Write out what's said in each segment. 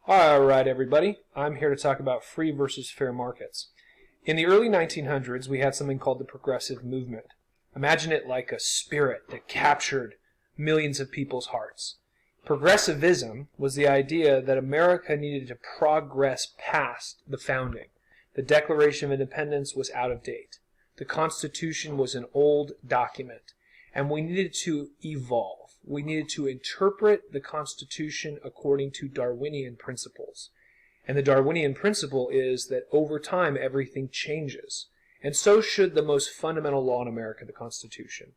All right, everybody. I'm here to talk about free versus fair markets. In the early 1900s, we had something called the progressive movement. Imagine it like a spirit that captured millions of people's hearts. Progressivism was the idea that America needed to progress past the founding. The Declaration of Independence was out of date. The Constitution was an old document, and we needed to evolve. We needed to interpret the Constitution according to Darwinian principles. And the Darwinian principle is that over time everything changes. And so should the most fundamental law in America, the Constitution.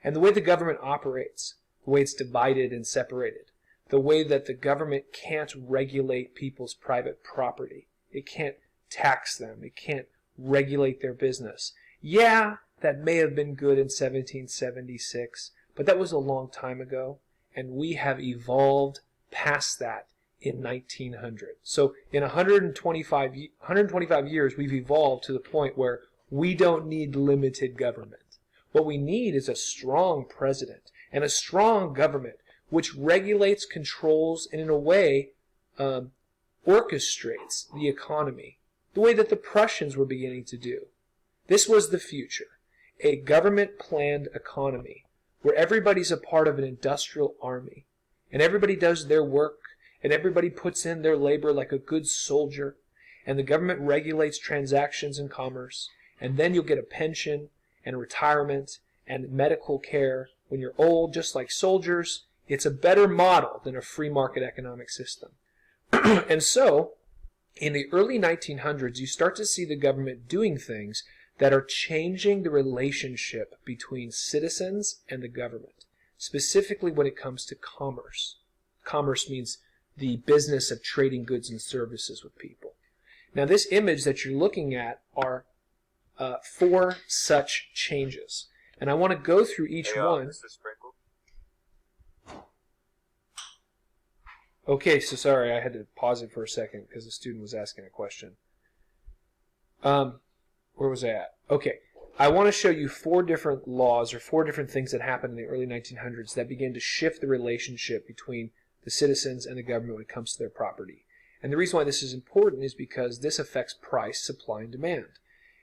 And the way the government operates, the way it's divided and separated, the way that the government can't regulate people's private property. It can't tax them. It can't regulate their business. Yeah, that may have been good in 1776, but that was a long time ago, and we have evolved past that in 1900. So in 125 years, we've evolved to the point where we don't need limited government. What we need is a strong president and a strong government which regulates, controls, and in a way orchestrates the economy, the way that the Prussians were beginning to do. This was the future, a government-planned economy where everybody's a part of an industrial army, and everybody does their work, and everybody puts in their labor like a good soldier, and the government regulates transactions and commerce, and then you'll get a pension and retirement and medical care when you're old, just like soldiers. It's a better model than a free market economic system. And so, in the early 1900s, you start to see the government doing things that are changing the relationship between citizens and the government, specifically when it comes to commerce. Commerce means the business of trading goods and services with people. Now, this image that you're looking at are four such changes, and I want to go through each one. Okay, so sorry, I had to pause it for a second because the student was asking a question. Where was I at? Okay, I want to show you four different laws or four different things that happened in the early 1900s that began to shift the relationship between the citizens and the government when it comes to their property. And the reason why this is important is because this affects price, supply, and demand.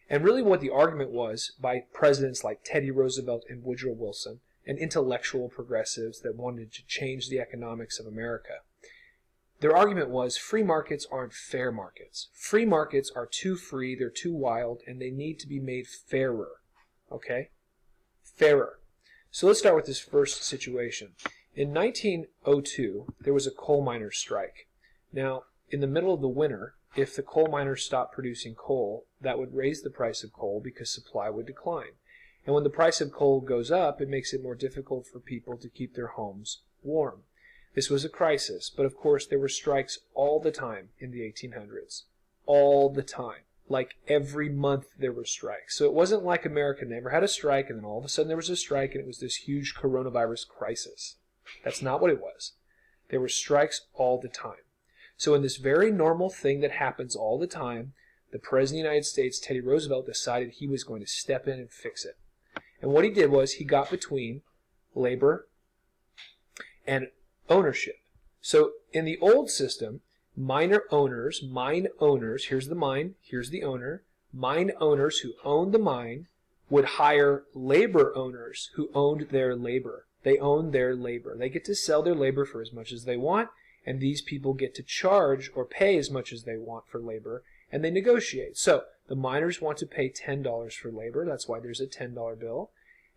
And really what the argument was by presidents like Teddy Roosevelt and Woodrow Wilson and intellectual progressives that wanted to change the economics of America, their argument was free markets aren't fair markets. Free markets are too free, they're too wild, and they need to be made fairer. Okay? Fairer. So let's start with this first situation. In 1902, there was a coal miners' strike. Now, in the middle of the winter, if the coal miners stopped producing coal, that would raise the price of coal because supply would decline. And when the price of coal goes up, it makes it more difficult for people to keep their homes warm. This was a crisis, but of course there were strikes all the time in the 1800s. All the time. Like every month there were strikes. So it wasn't like America never had a strike and then all of a sudden there was a strike and it was this huge coronavirus crisis. That's not what it was. There were strikes all the time. So in this very normal thing that happens all the time, the President of the United States, Teddy Roosevelt, decided he was going to step in and fix it. And what he did was he got between labor and ownership. So in the old system, mine owners, here's the mine, here's the owner, mine owners who owned the mine would hire labor owners who owned their labor. They own their labor. They get to sell their labor for as much as they want, and these people get to charge or pay as much as they want for labor, and they negotiate. So the miners want to pay $10 for labor, that's why there's a $10 bill,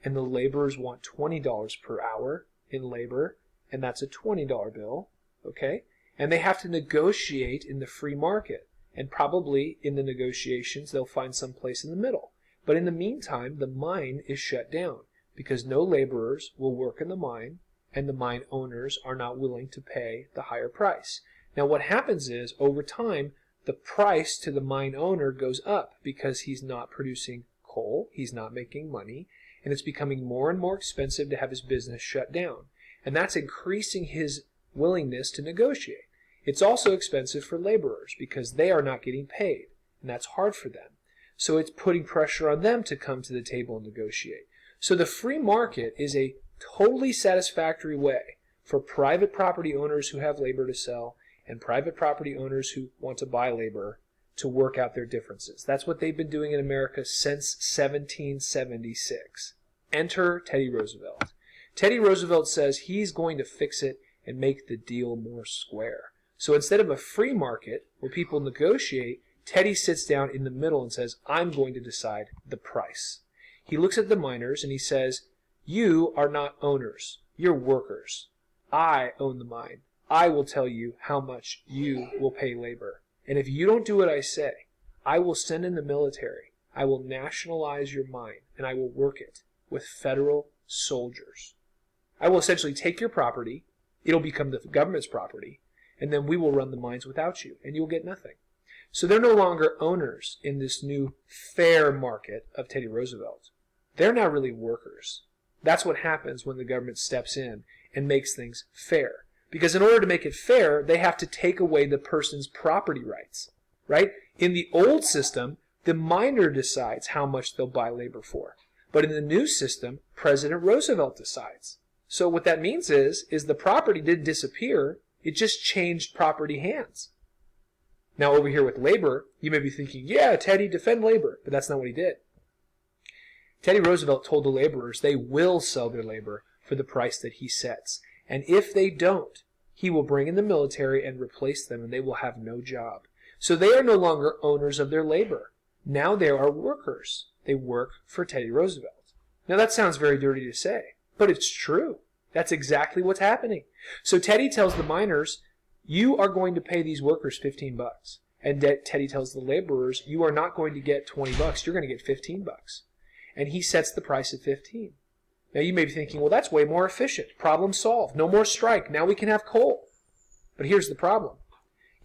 and the laborers want $20 per hour in labor, and that's a $20 bill, okay? And they have to negotiate in the free market. And probably in the negotiations, they'll find some place in the middle. But in the meantime, the mine is shut down because no laborers will work in the mine, and the mine owners are not willing to pay the higher price. Now what happens is, over time, the price to the mine owner goes up because he's not producing coal, he's not making money, and it's becoming more and more expensive to have his business shut down. And that's increasing his willingness to negotiate. It's also expensive for laborers because they are not getting paid, and that's hard for them. So it's putting pressure on them to come to the table and negotiate. So the free market is a totally satisfactory way for private property owners who have labor to sell and private property owners who want to buy labor to work out their differences. That's what they've been doing in America since 1776. Enter Teddy Roosevelt. Teddy Roosevelt says he's going to fix it and make the deal more square. So instead of a free market where people negotiate, Teddy sits down in the middle and says, I'm going to decide the price. He looks at the miners and he says, you are not owners, you're workers. I own the mine. I will tell you how much you will pay labor. And if you don't do what I say, I will send in the military. I will nationalize your mine and I will work it with federal soldiers. I will essentially take your property, it'll become the government's property, and then we will run the mines without you, and you'll get nothing. So they're no longer owners in this new fair market of Teddy Roosevelt. They're now really workers. That's what happens when the government steps in and makes things fair. Because in order to make it fair, they have to take away the person's property rights, right? In the old system, the miner decides how much they'll buy labor for. But in the new system, President Roosevelt decides. So what that means is the property didn't disappear, it just changed property hands. Now over here with labor, you may be thinking, yeah, Teddy, defend labor. But that's not what he did. Teddy Roosevelt told the laborers they will sell their labor for the price that he sets. And if they don't, he will bring in the military and replace them, and they will have no job. So they are no longer owners of their labor. Now they are workers. They work for Teddy Roosevelt. Now that sounds very dirty to say, but it's true. That's exactly what's happening. So Teddy tells the miners, you are going to pay these workers $15. And Teddy tells the laborers, you are not going to get $20, you're going to get $15. And he sets the price at $15. Now you may be thinking, well, that's way more efficient. Problem solved. No more strike. Now we can have coal. But here's the problem.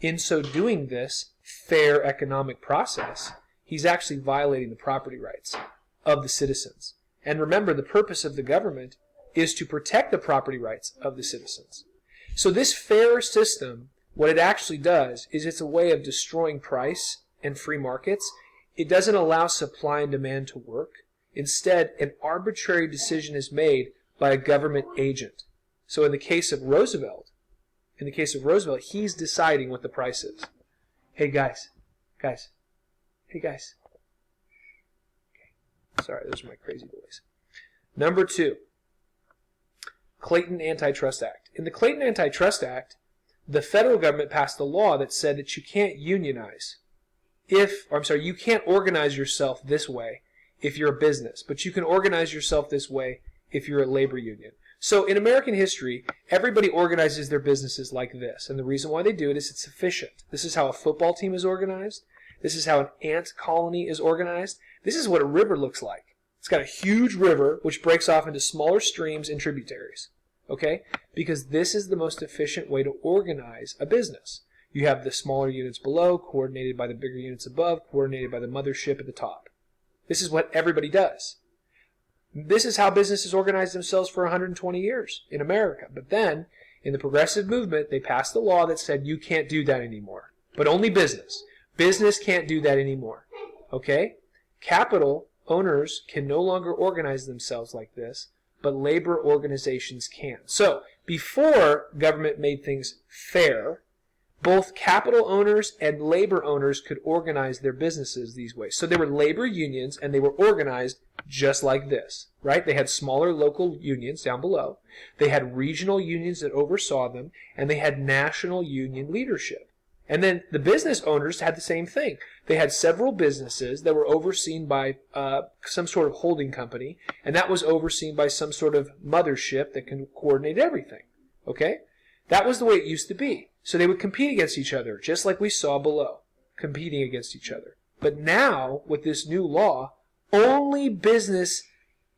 In so doing this fair economic process, he's actually violating the property rights of the citizens. And remember, the purpose of the government is to protect the property rights of the citizens. So this fair system, what it actually does is it's a way of destroying price and free markets. It doesn't allow supply and demand to work. Instead, an arbitrary decision is made by a government agent. So in the case of Roosevelt, he's deciding what the price is. Hey guys. Hey guys. Okay. Sorry, those are my crazy boys. Number 2, Clayton Anti-trust Act. In the Clayton Anti-trust Act, the federal government passed a law that said that you can't unionize. You can't organize yourself this way if you're a business, but you can organize yourself this way if you're a labor union. So in American history, everybody organizes their businesses like this, and the reason why they do it is it's efficient. This is how a football team is organized. This is how an ant colony is organized. This is what a river looks like. It's got a huge river which breaks off into smaller streams and tributaries. Okay? Because this is the most efficient way to organize a business. You have the smaller units below, coordinated by the bigger units above, coordinated by the mothership at the top. This is what everybody does. This is how businesses organized themselves for 120 years in America. But then, in the progressive movement, they passed a law that said you can't do that anymore. But only business. Business can't do that anymore. Okay? Capital owners can no longer organize themselves like this, but labor organizations can. So, before government made things fair, both capital owners and labor owners could organize their businesses these ways. So they were labor unions, and they were organized just like this, right? They had smaller local unions down below. They had regional unions that oversaw them, and they had national union leadership. And then the business owners had the same thing. They had several businesses that were overseen by some sort of holding company, and that was overseen by some sort of mothership that can coordinate everything. Okay? That was the way it used to be. So they would compete against each other, just like we saw below, competing against each other. But now, with this new law, only business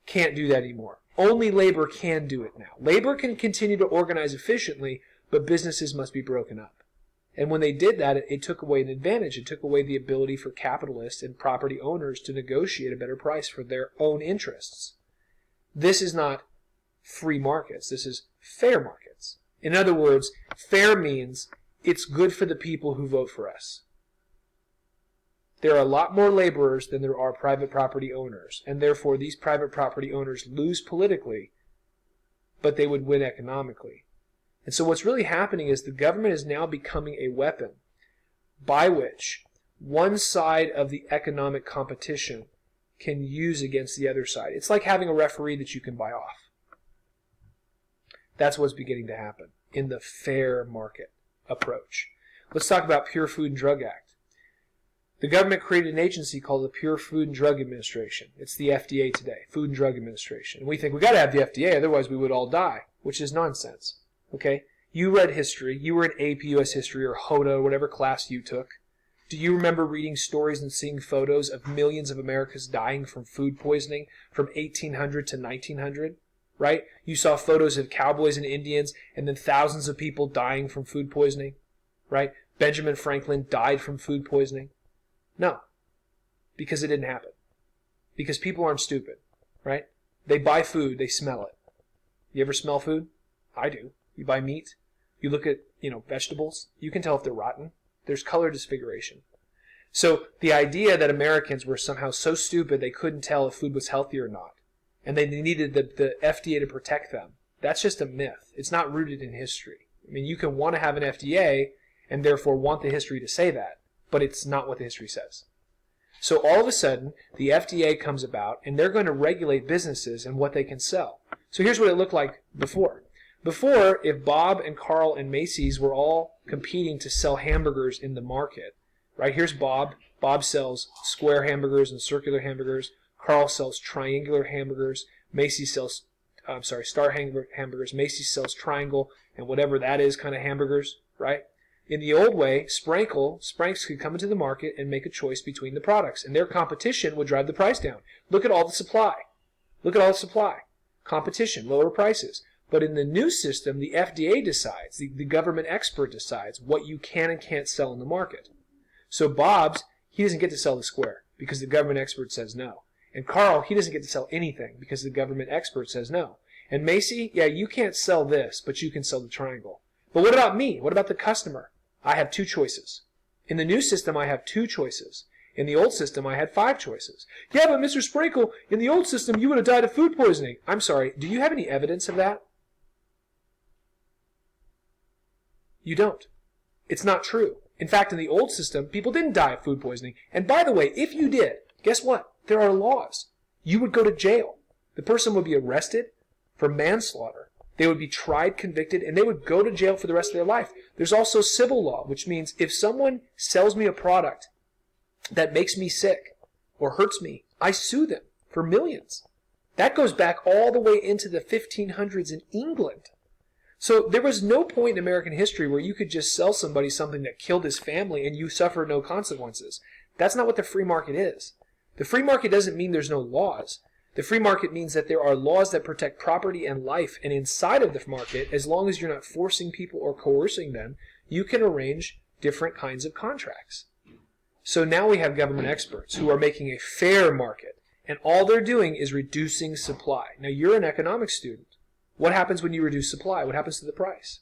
can't do that anymore. Only labor can do it now. Labor can continue to organize efficiently, but businesses must be broken up. And when they did that, it took away an advantage. It took away the ability for capitalists and property owners to negotiate a better price for their own interests. This is not free markets. This is fair markets. In other words, fair means it's good for the people who vote for us. There are a lot more laborers than there are private property owners, and therefore these private property owners lose politically, but they would win economically. And so what's really happening is the government is now becoming a weapon by which one side of the economic competition can use against the other side. It's like having a referee that you can buy off. That's what's beginning to happen in the fair market approach. Let's talk about Pure Food and Drug Act. The government created an agency called the Pure Food and Drug Administration. It's the FDA today, Food and Drug Administration. And we think we got to have the FDA, otherwise we would all die, which is nonsense. Okay? You read history. You were in AP US History or HOTA, whatever class you took. Do you remember reading stories and seeing photos of millions of Americans dying from food poisoning from 1800 to 1900? Right? You saw photos of cowboys and Indians and then thousands of people dying from food poisoning. Right? Benjamin Franklin died from food poisoning. No. Because it didn't happen. Because people aren't stupid. Right? They buy food, they smell it. You ever smell food? I do. You buy meat. You look at, vegetables. You can tell if they're rotten. There's color disfiguration. So the idea that Americans were somehow so stupid they couldn't tell if food was healthy or not, and they needed the FDA to protect them, that's just a myth. It's not rooted in history. I mean, you can want to have an FDA and therefore want the history to say that, but it's not what the history says. So all of a sudden, the FDA comes about, and they're going to regulate businesses and what they can sell. So here's what it looked like before. Before, if Bob and Carl and Macy's were all competing to sell hamburgers in the market, right? Here's Bob. Bob sells square hamburgers and circular hamburgers. Carl sells triangular hamburgers. Macy's sells, star hamburgers. Macy's sells triangle and whatever that is kind of hamburgers, right? In the old way, Spranks could come into the market and make a choice between the products, and their competition would drive the price down. Look at all the supply. Look at all the supply. Competition, lower prices. But in the new system, the FDA decides, the government expert decides what you can and can't sell in the market. So Bob's, he doesn't get to sell the square because the government expert says no. And Carl, he doesn't get to sell anything because the government expert says no. And Macy, yeah, you can't sell this, but you can sell the triangle. But what about me? What about the customer? I have two choices. In the new system, I have two choices. In the old system, I had 5 choices. Yeah, but Mr. Sprinkle, in the old system, you would have died of food poisoning. I'm sorry, do you have any evidence of that? You don't. It's not true. In fact, in the old system, people didn't die of food poisoning. And by the way, if you did, guess what? There are laws. You would go to jail. The person would be arrested for manslaughter. They would be tried, convicted, and they would go to jail for the rest of their life. There's also civil law, which means if someone sells me a product that makes me sick or hurts me, I sue them for millions. That goes back all the way into the 1500s in England. So there was no point in American history where you could just sell somebody something that killed his family and you suffer no consequences. That's not what the free market is. The free market doesn't mean there's no laws. The free market means that there are laws that protect property and life, and inside of the market, as long as you're not forcing people or coercing them, you can arrange different kinds of contracts. So now we have government experts who are making a fair market, and all they're doing is reducing supply. Now, you're an economics student. What happens when you reduce supply? What happens to the price?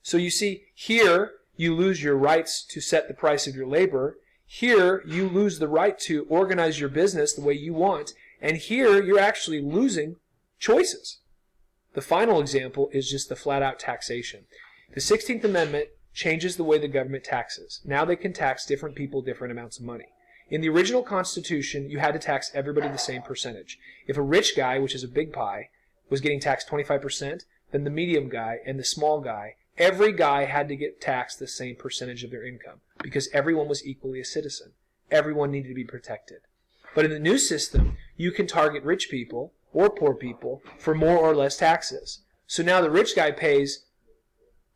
So you see, here you lose your rights to set the price of your labor. Here you lose the right to organize your business the way you want. And here you're actually losing choices. The final example is just the flat-out taxation. The 16th Amendment changes the way the government taxes. Now they can tax different people different amounts of money. In the original Constitution, you had to tax everybody the same percentage. If a rich guy, which is a big pie, was getting taxed 25%, then the medium guy and the small guy, every guy had to get taxed the same percentage of their income because everyone was equally a citizen. Everyone needed to be protected. But in the new system, you can target rich people or poor people for more or less taxes. So now the rich guy pays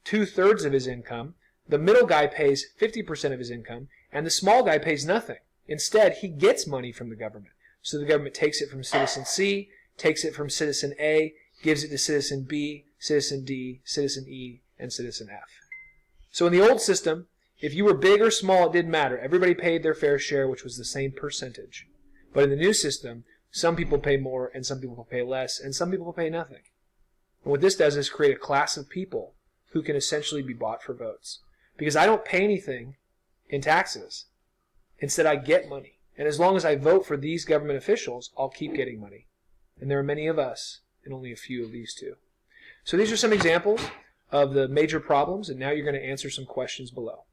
2/3 of his income, the middle guy pays 50% of his income, and the small guy pays nothing. Instead, he gets money from the government. So the government takes it from citizen C, takes it from citizen A, gives it to citizen B, citizen D, citizen E, and citizen F. So in the old system, if you were big or small, it didn't matter. Everybody paid their fair share, which was the same percentage. But in the new system, some people pay more, and some people pay less, and some people pay nothing. And what this does is create a class of people who can essentially be bought for votes. Because I don't pay anything in taxes. Instead, I get money. And as long as I vote for these government officials, I'll keep getting money. And there are many of us, and only a few of these two. So these are some examples of the major problems, and now you're going to answer some questions below.